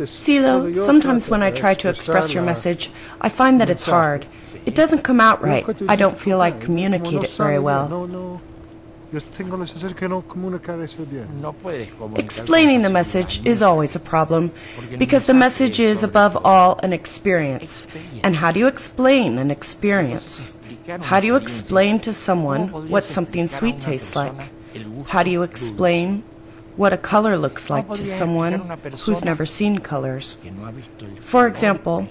Silo, sometimes when I try to express your message, I find that it's hard. It doesn't come out right. I don't feel I communicate it very well. Explaining the message is always a problem, because the message is, above all, an experience. And how do you explain an experience? How do you explain to someone what something sweet tastes like? How do you explain what a color looks like to someone who's never seen colors? For example,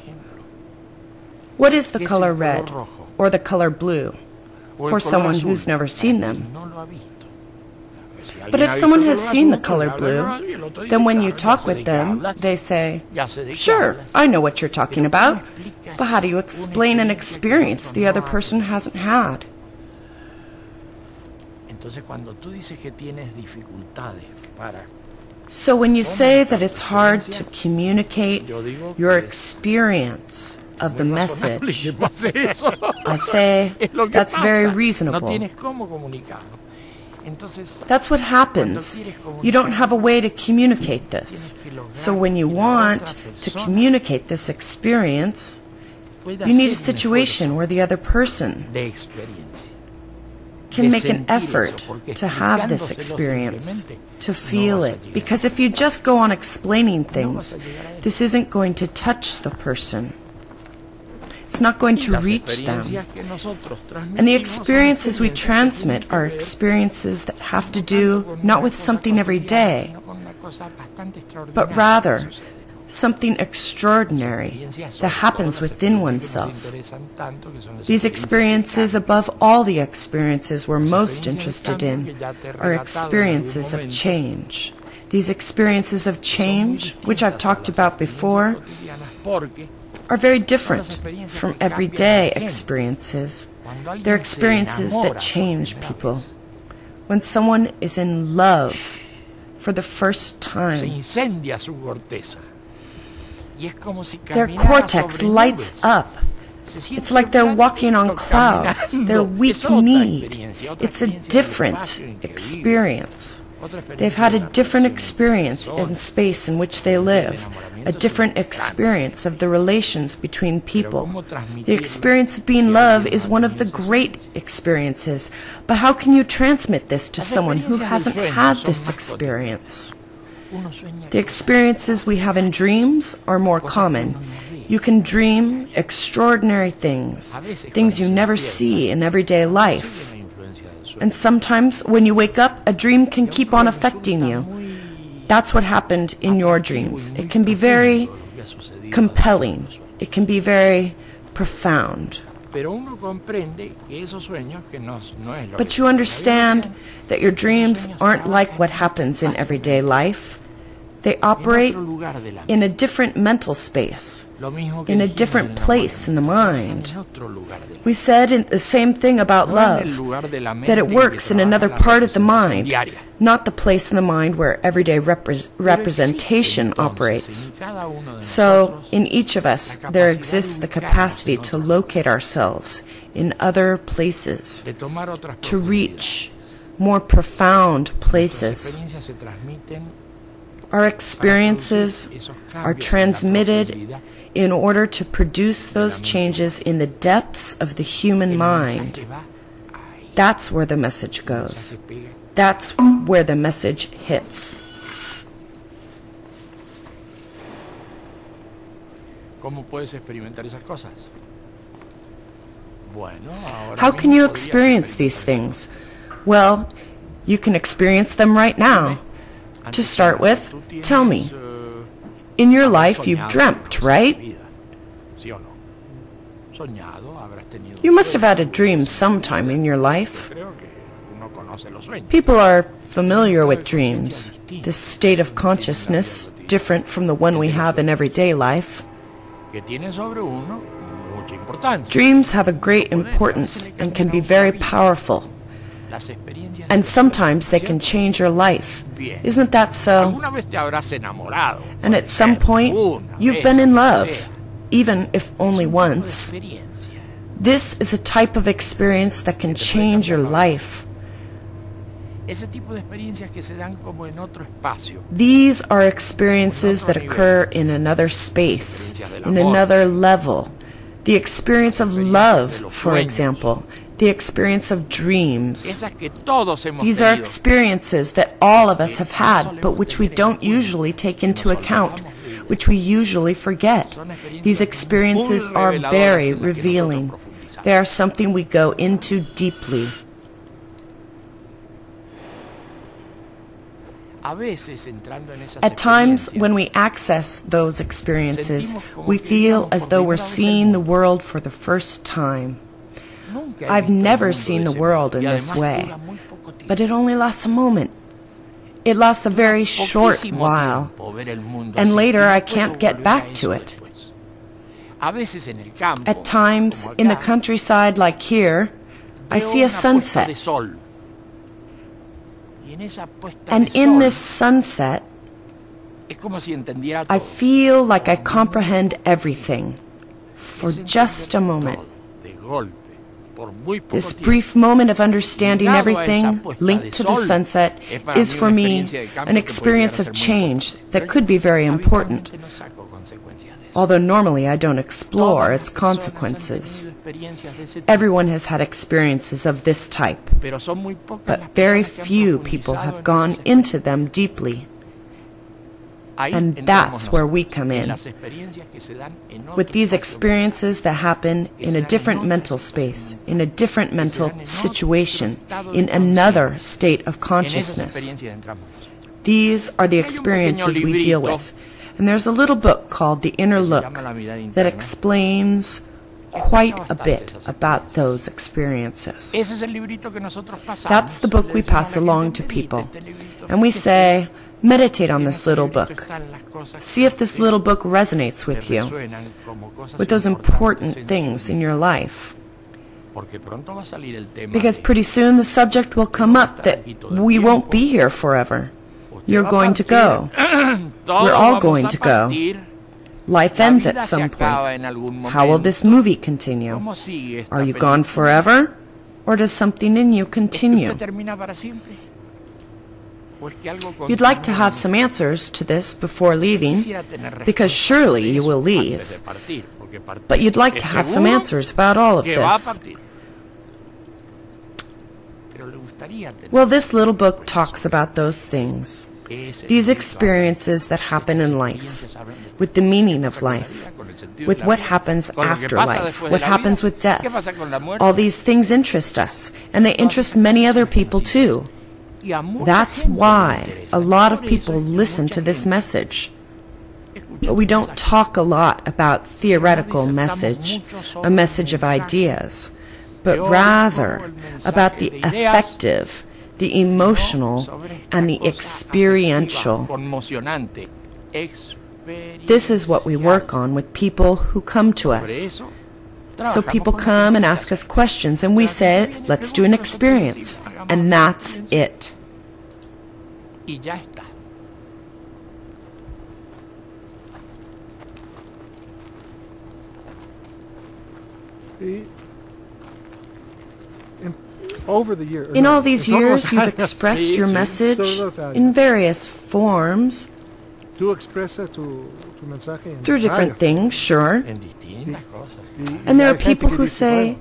what is the color red or the color blue for someone who's never seen them? But if someone has seen the color blue, then when you talk with them, they say, "Sure, I know what you're talking about," but how do you explain an experience the other person hasn't had? So when you say that it's hard to communicate your experience of the message, I say that's very reasonable. That's what happens. You don't have a way to communicate this. So when you want to communicate this experience, you need a situation where the other person can make an effort to have this experience, to feel it. Because if you just go on explaining things, this isn't going to touch the person. It's not going to reach them. And the experiences we transmit are experiences that have to do not with something every day, but rather something extraordinary that happens within oneself. These experiences, above all the experiences we're most interested in, are experiences of change. These experiences of change, which I've talked about before, are very different from everyday experiences. They're experiences that change people. When someone is in love for the first time, their cortex lights up. It's like they're walking on clouds. They're weak kneed. It's a different experience. They've had a different experience in space in which they live, a different experience of the relations between people. The experience of being loved is one of the great experiences, but how can you transmit this to someone who hasn't had this experience? The experiences we have in dreams are more common. You can dream extraordinary things, things you never see in everyday life. And sometimes when you wake up, a dream can keep on affecting you. That's what happened in your dreams. It can be very compelling. It can be very profound. But you understand that your dreams aren't like what happens in everyday life. They operate in a different mental space, in a different place in the mind. We said the same thing about love, that it works in another part of the mind, not the place in the mind where everyday representation operates. So, in each of us, there exists the capacity to locate ourselves in other places, to reach more profound places. Our experiences are transmitted in order to produce those changes in the depths of the human mind. That's where the message goes. That's where the message hits. How can you experience these things? Well, you can experience them right now. To start with, tell me, in your life you've dreamt, right? You must have had a dream sometime in your life. People are familiar with dreams, this state of consciousness different from the one we have in everyday life. Dreams have a great importance and can be very powerful. And sometimes they can change your life. Isn't that so? And at some point, you've been in love, even if only once. This is a type of experience that can change your life. These are experiences that occur in another space, in another level. The experience of love, for example. The experience of dreams. These are experiences that all of us have had, but which we don't usually take into account, which we usually forget. These experiences are very revealing. They are something we go into deeply. At times, when we access those experiences, we feel as though we're seeing the world for the first time. I've never seen the world in this way, but it only lasts a moment. It lasts a very short while, and later I can't get back to it. At times, in the countryside like here, I see a sunset. And in this sunset, I feel like I comprehend everything for just a moment. This brief moment of understanding everything linked to the sunset is for me an experience of change that could be very important, although normally I don't explore its consequences. Everyone has had experiences of this type, but very few people have gone into them deeply. And that's where we come in, with these experiences that happen in a different mental space, in a different mental situation, in another state of consciousness. These are the experiences we deal with. And there's a little book called The Inner Look that explains quite a bit about those experiences. That's the book we pass along to people. And we say, meditate on this little book. See if this little book resonates with you, with those important things in your life. Because pretty soon the subject will come up that we won't be here forever. You're going to go. We're all going to go. Life ends at some point. How will this movie continue? Are you gone forever? Or does something in you continue? You'd like to have some answers to this before leaving, because surely you will leave. But you'd like to have some answers about all of this. Well, this little book talks about those things. These experiences that happen in life, with the meaning of life, with what happens after life, what happens with death. All these things interest us, and they interest many other people too. That's why a lot of people listen to this message. But we don't talk a lot about theoretical message, a message of ideas, but rather about the affective, the emotional, and the experiential. This is what we work on with people who come to us. So people come and ask us questions, and we say, let's do an experience, and that's it. In all these years, you've expressed your message in various forms, through different things, sure. And there are people who say,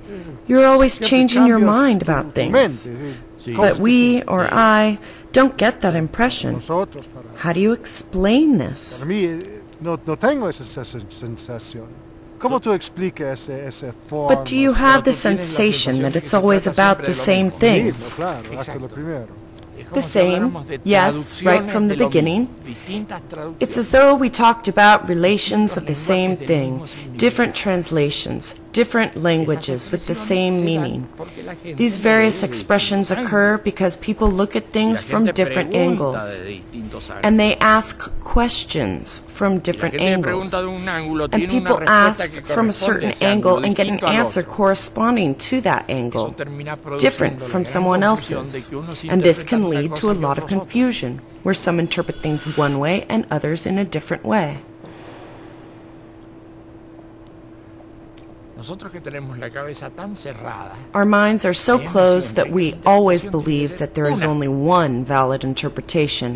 you're always changing your mind about things. But we, or I, don't get that impression. How do you explain this? But do you have the sensation that it's always about the same thing? The same, yes, right from the beginning. It's as though we talked about relations of the same thing, different translations, different languages with the same meaning. These various expressions occur because people look at things from different angles, and they ask questions from different angles. And people ask from a certain angle and get an answer corresponding to that angle, different from someone else's. And this can lead to a lot of confusion, where some interpret things one way and others in a different way. Our minds are so closed that we always believe that there is only one valid interpretation.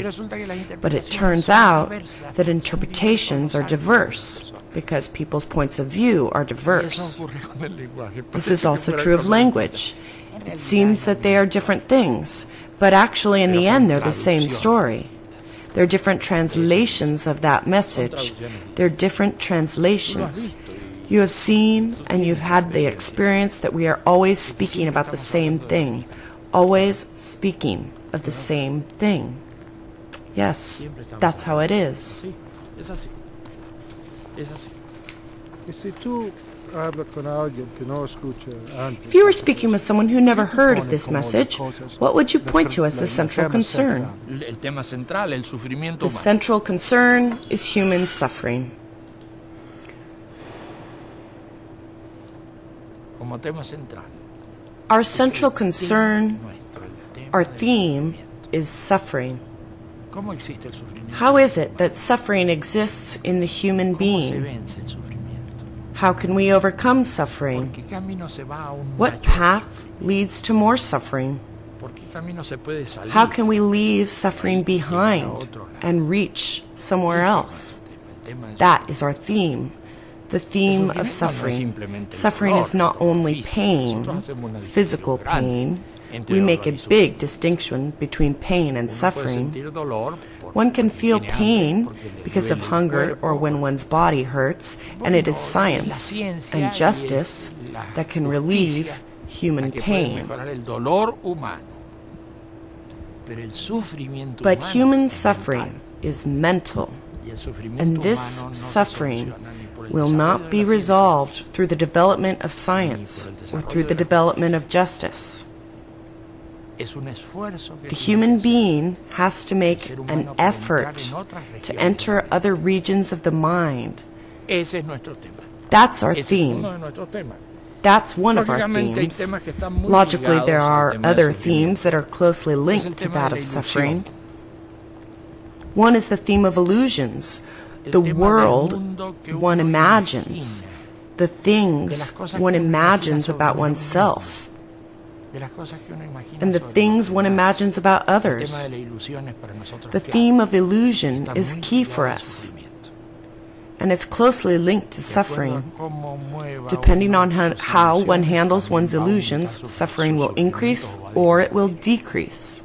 But it turns out that interpretations are diverse, because people's points of view are diverse. This is also true of language. It seems that they are different things, but actually in the end they're the same story. They're different translations of that message. They're different translations. You have seen and you've had the experience that we are always speaking about the same thing, always speaking of the same thing. Yes, that's how it is. If you were speaking with someone who never heard of this message, what would you point to as the central concern? The central concern is human suffering. Our central concern, our theme, is suffering. How is it that suffering exists in the human being? How can we overcome suffering? What path leads to more suffering? How can we leave suffering behind and reach somewhere else? That is our theme. The theme of suffering. Suffering is not only pain, physical pain. We make a big distinction between pain and suffering. One can feel pain because of hunger or when one's body hurts, and it is science and justice that can relieve human pain. But human suffering is mental, and this suffering will not be resolved through the development of science or through the development of justice. The human being has to make an effort to enter other regions of the mind. That's our theme. That's one of our themes. Logically, there are other themes that are closely linked to that of suffering. One is the theme of illusions, the world one imagines, the things one imagines about oneself, and the things one imagines about others. The theme of illusion is key for us, and it's closely linked to suffering. Depending on how one handles one's illusions, suffering will increase or it will decrease.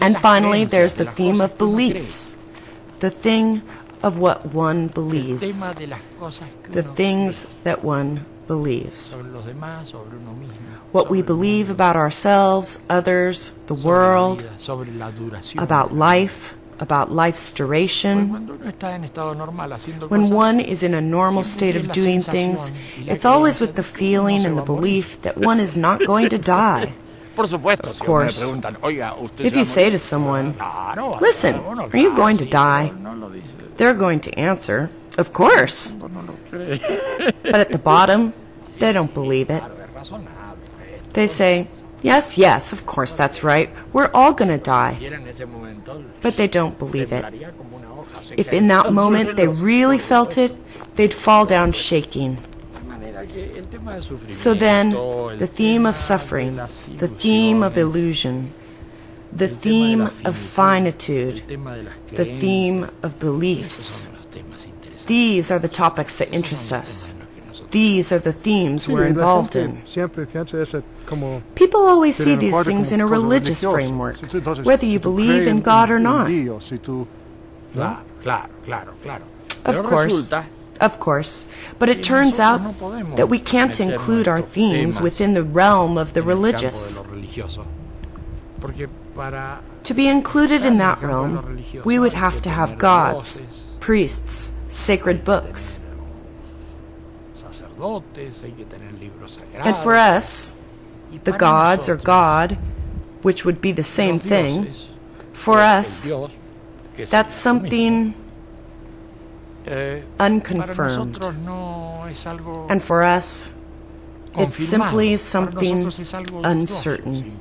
And finally, there's the theme of beliefs, the thing of what one believes, the things that one believes. What we believe about ourselves, others, the world, about life, about life's duration. When one is in a normal state of doing things, it's always with the feeling and the belief that one is not going to die. Of course, if you say to someone, "Listen, are you going to die?" they're going to answer, "Of course." But at the bottom, they don't believe it. They say, "Yes, yes, of course, that's right. We're all going to die." But they don't believe it. If in that moment they really felt it, they'd fall down shaking. So then, the theme of suffering, the theme of illusion, the theme of finitude, the theme of beliefs, these are the topics that interest us. These are the themes we're involved in. People always see these things in a religious framework, whether you believe in God or not. Of course, but it turns out that we can't include our themes within the realm of the religious. To be included in that realm, we would have to have gods, priests, sacred books. And for us, the gods or God, which would be the same thing, for us, that's something unconfirmed. And for us, it's simply something uncertain.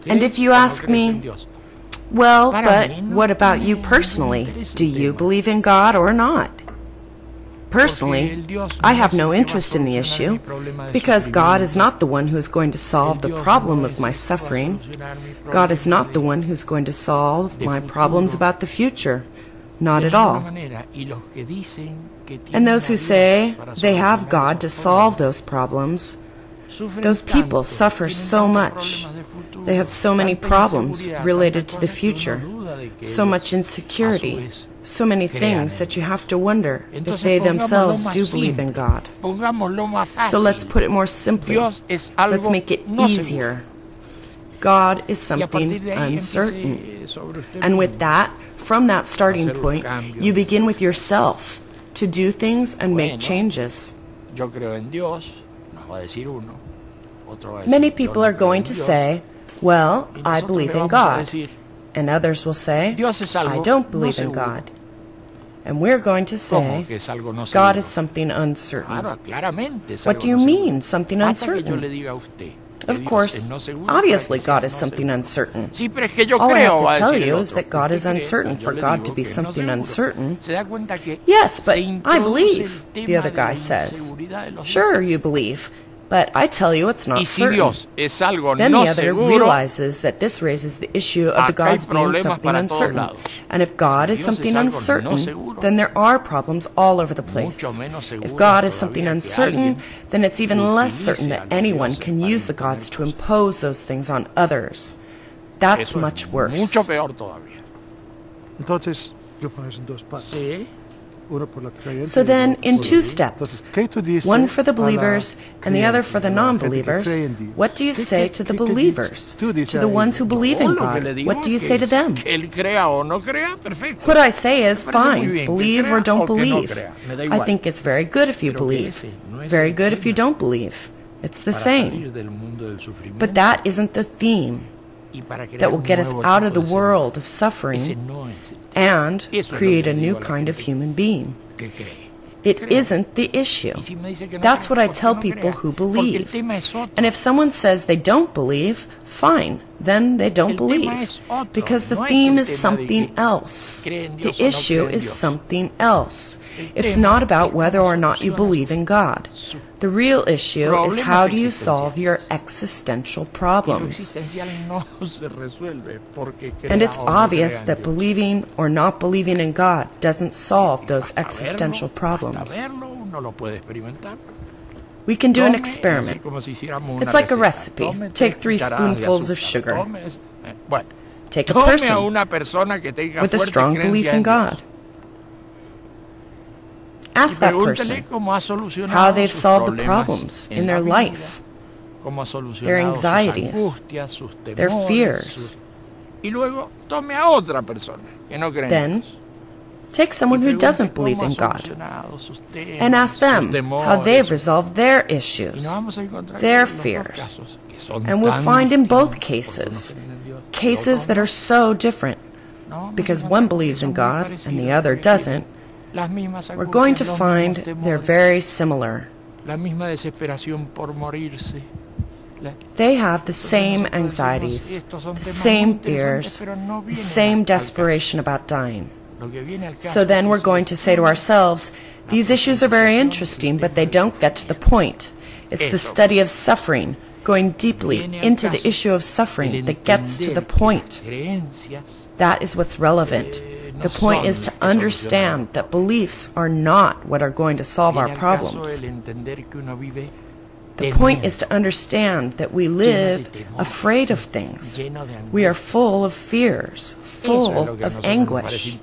And if you ask me, "Well, but what about you personally? Do you believe in God or not?" Personally, I have no interest in the issue, because God is not the one who is going to solve the problem of my suffering. God is not the one who's going to solve my problems about the future. Not at all. And those who say they have God to solve those problems, those people suffer so much. They have so many problems related to the future, so much insecurity, so many things that you have to wonder if they themselves do believe in God. So let's put it more simply. Let's make it easier. God is something uncertain. And with that, from that starting point, you begin with yourself to do things and make changes. Many people are going to say, "Well, I believe in God." And others will say, "I don't believe in God." And we're going to say, God is something uncertain. What do you mean, something uncertain? Of course, obviously God is something uncertain. All I have to tell you is that God is uncertain. For God to be something uncertain, yes, but I believe, the other guy says. Sure, you believe. But I tell you it's not certain. Then the other realizes that this raises the issue of the gods being something uncertain. And if God is something uncertain, then there are problems all over the place. If God is something uncertain, then it's even less certain that anyone can use the gods to impose those things on others. That's much worse. So then, in two steps, one for the believers and the other for the non-believers, what do you say to the believers, to the ones who believe in God? What do you say to them? What I say is, fine, believe or don't believe. I think it's very good if you believe, very good if you don't believe. It's the same. But that isn't the theme that will get us out of the world of suffering and create a new kind of human being. It isn't the issue. That's what I tell people who believe. And if someone says they don't believe, fine, then they don't believe. Because the theme is something else. The issue is something else. It's not about whether or not you believe in God. The real issue is how do you solve your existential problems. And it's obvious that believing or not believing in God doesn't solve those existential problems. We can do an experiment. It's like a recipe. Take 3 spoonfuls of sugar. Take a person with a strong belief in God. Ask that person how they've solved the problems in their life, their anxieties, their fears. Then, take someone who doesn't believe in God and ask them how they've resolved their issues, their fears. And we'll find in both cases that are so different, because one believes in God and the other doesn't. We're going to find they're very similar. They have the same anxieties, the same fears, the same desperation about dying. So then we're going to say to ourselves, these issues are very interesting, but they don't get to the point. It's the study of suffering, going deeply into the issue of suffering that gets to the point. That is what's relevant. The point is to understand that beliefs are not what are going to solve our problems. The point is to understand that we live afraid of things. We are full of fears, full of anguish.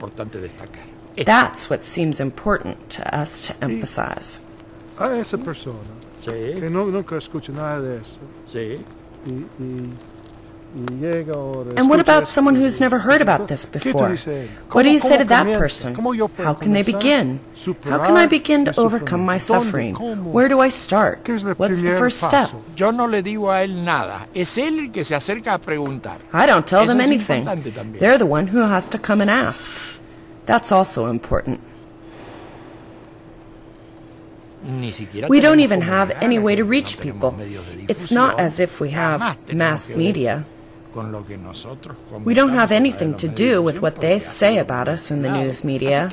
That's what seems important to us to emphasize. A esa persona que nunca escucha nada de eso. And what about someone who's never heard about this before? What do you say to that person? How can they begin? How can I begin to overcome my suffering? Where do I start? What's the first step? I don't tell them anything. They're the one who has to come and ask. That's also important. We don't even have any way to reach people. It's not as if we have mass media. We don't have anything to do with what they say about us in the news media.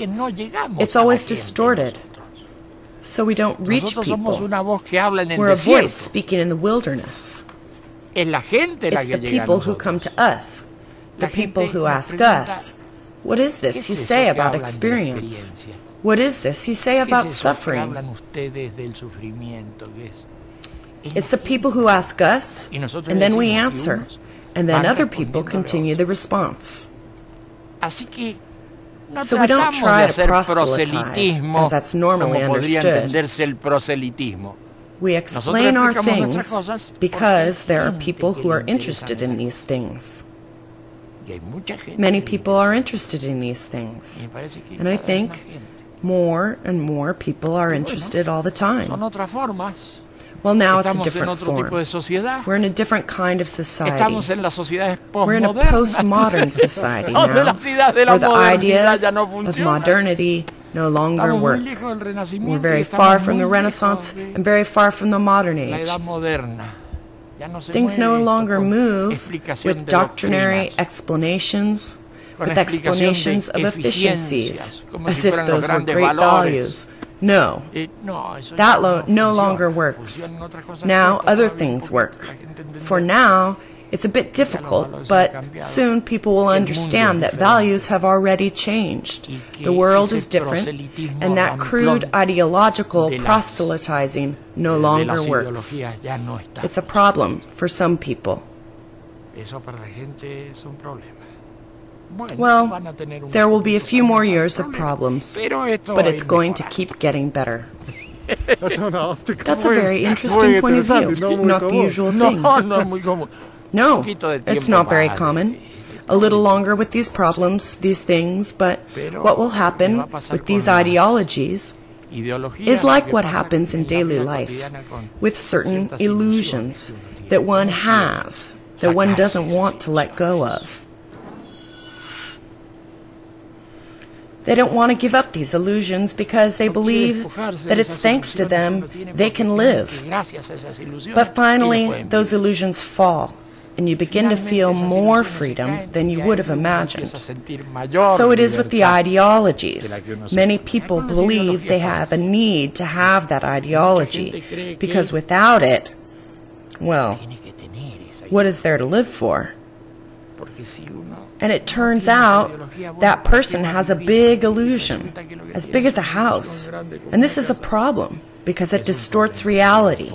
It's always distorted. So we don't reach people. We're a voice speaking in the wilderness. It's the people who come to us, the people who ask us, what is this you say about experience? What is this you say about suffering? It's the people who ask us, and then we answer, and then other people continue the response. So we don't try to proselytize, as that's normally understood. We explain our things because there are people who are interested in these things. Many people are interested in these things, and I think more and more people are interested all the time. Well, now it's a different form. We're in a different kind of society. We're in a postmodern society now, where the ideas of modernity no longer work. We're very far from the Renaissance and very far from the modern age. Things no longer move with doctrinary explanations, with explanations of efficiencies, as if those were great values. No, that no longer works. Now other things work. For now, it's a bit difficult, but soon people will understand that values have already changed. The world is different, and that crude ideological proselytizing no longer works. It's a problem for some people. Well, there will be a few more years of problems, but it's going to keep getting better. That's a very interesting point of view, not the usual thing. No, it's not very common. A little longer with these problems, these things, but what will happen with these ideologies is like what happens in daily life with certain illusions that one has, that one doesn't want to let go of. They don't want to give up these illusions because they believe that it's thanks to them they can live. But finally, those illusions fall. and you begin to feel more freedom than you would have imagined. So it is with the ideologies. Many people believe they have a need to have that ideology, because without it, well, what is there to live for? And it turns out that person has a big illusion, as big as a house. And this is a problem, because it distorts reality.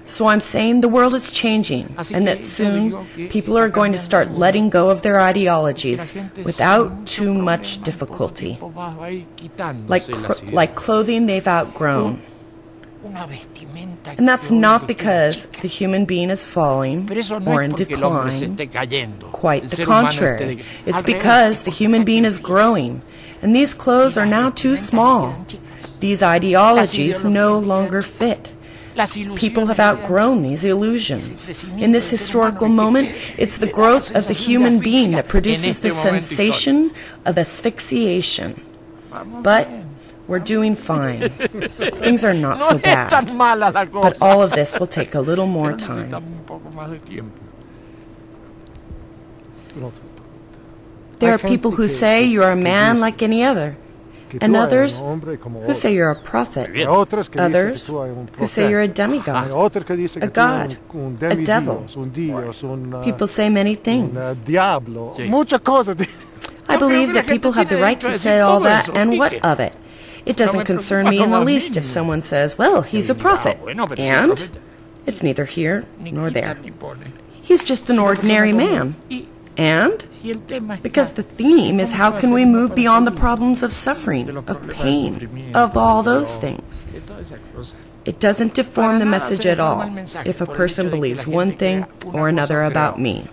So I'm saying the world is changing, and that soon people are going to start letting go of their ideologies without too much difficulty, like clothing they've outgrown. And that's not because the human being is falling or in decline. Quite the contrary. It's because the human being is growing, and these clothes are now too small. These ideologies no longer fit. People have outgrown these illusions. In this historical moment, it's the growth of the human being that produces the sensation of asphyxiation. But we're doing fine. Things are not so bad. But all of this will take a little more time. There are people who say you're a man like any other, and others who say you're a prophet, others who say you're a demigod, a god, a devil. People say many things. I believe that people have the right to say all that, and what of it? It doesn't concern me in the least if someone says, well, he's a prophet, and it's neither here nor there. He's just an ordinary man. And because the theme is how can we move beyond the problems of suffering, of pain, of all those things. It doesn't deform the message at all if a person believes one thing or another about me.